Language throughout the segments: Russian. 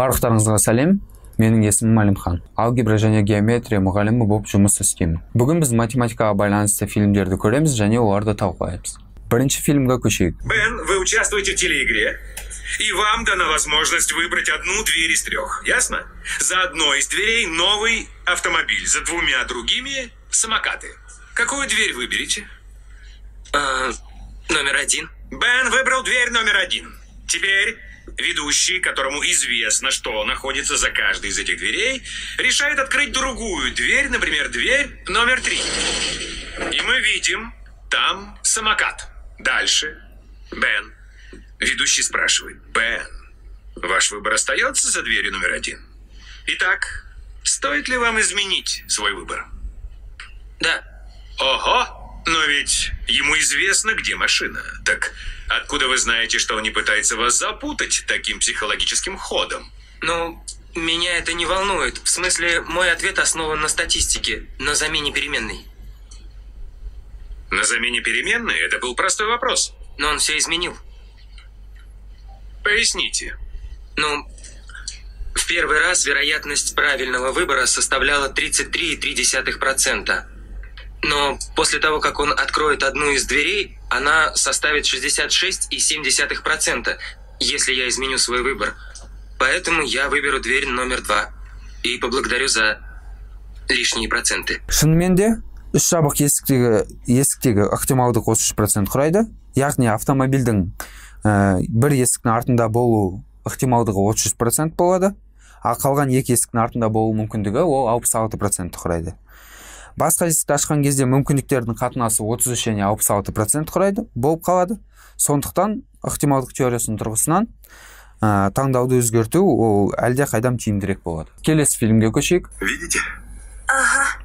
Барлықтарыңызға сәлем. Менің есімім Алимхан. Алгебра және геометрия мұғалімі болып жұмыс істеймін. Бүгін біз математикаға байланысты фильмдерді көреміз және оларды талқылаймыз. Бірінші фильмге көшейік. Бен, вы участвуете в телеигре, и вам дана возможность выбрать одну дверь из трех. Ясно? За одной из дверей новый автомобиль, за двумя другими самокаты. Какую дверь выберете? Номер 1. Бен выбрал дверь номер 1. Теперь ведущий, которому известно, что находится за каждой из этих дверей, решает открыть другую дверь, например, дверь номер 3. И мы видим там самокат. Дальше. Бен. Ведущий спрашивает. Бен, ваш выбор остается за дверью номер 1? Итак, стоит ли вам изменить свой выбор? Да. Ого! Но ведь ему известно, где машина. Так откуда вы знаете, что он не пытается вас запутать таким психологическим ходом? Ну, меня это не волнует. В смысле, мой ответ основан на статистике, на замене переменной. На замене переменной? Это был простой вопрос. Но он все изменил. Поясните. Ну, в первый раз вероятность правильного выбора составляла 33,3%. Но после того, как он откроет одну из дверей, она составит 66,7%, если я изменю свой выбор. Поэтому я выберу дверь номер 2 и поблагодарю за лишние проценты. Шынымен де, үш жабық есіктегі ықтималдық 33% құрайды. Яғни автомобильдің бір есіктің артында болу ықтималдығы 33% болады. Ал қалған екі есіктің артында болу мүмкіндігі ол 66% құрайды. Басқа есікті ашқан кезде мүмкіндіктердің қатынасы 33 және 66% құрайды, болып қалады. Сондықтан ықтималдық теориясының тұрғысынан таңдауды өзгерту ол әлде қайдам тиімдірек болады. Келесі фильмге көшейік. Видите? Ага.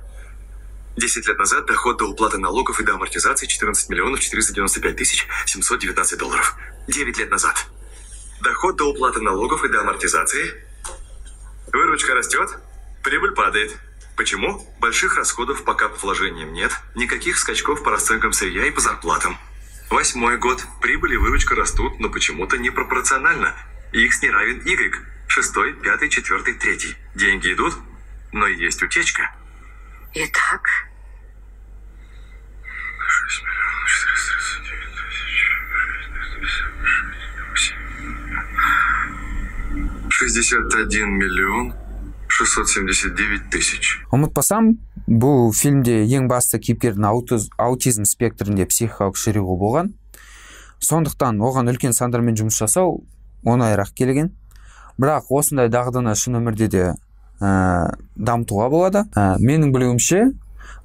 10 лет назад доход до уплаты налогов и до амортизации 14 миллионов 495 тысяч 719 долларов. 9 лет назад. Доход до уплаты налогов и до амортизации. Выручка растет, прибыль падает. Почему? Больших расходов пока по вложениям нет, никаких скачков по расценкам сырья и по зарплатам. 8-й год. Прибыль и выручка растут, но почему-то непропорционально. X не равен Y. 6-й, 5-й, 4-й, 3-й. Деньги идут, но есть утечка. Итак, 6 миллионов 439 61 миллион 679 тысяч. Ұмытпасам, бұл фильмде ең басты кейіпкердің аутизм спектрінде психикалық ширығу болған. Сондықтан оған үлкен сандармен жұмыс жасау оңайырақ келген. Бірақ осындай дағдыны шын өмірде де дамытуға болады. Менің білуімше,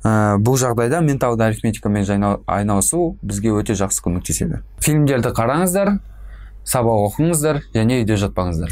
бұл жағдайда менталды арифметикамен айналысу бізге өте жақсы көмектеседі. Фильмдерді қараңыздар, сабақ оқыңыздар және үйде жатпаңыздар.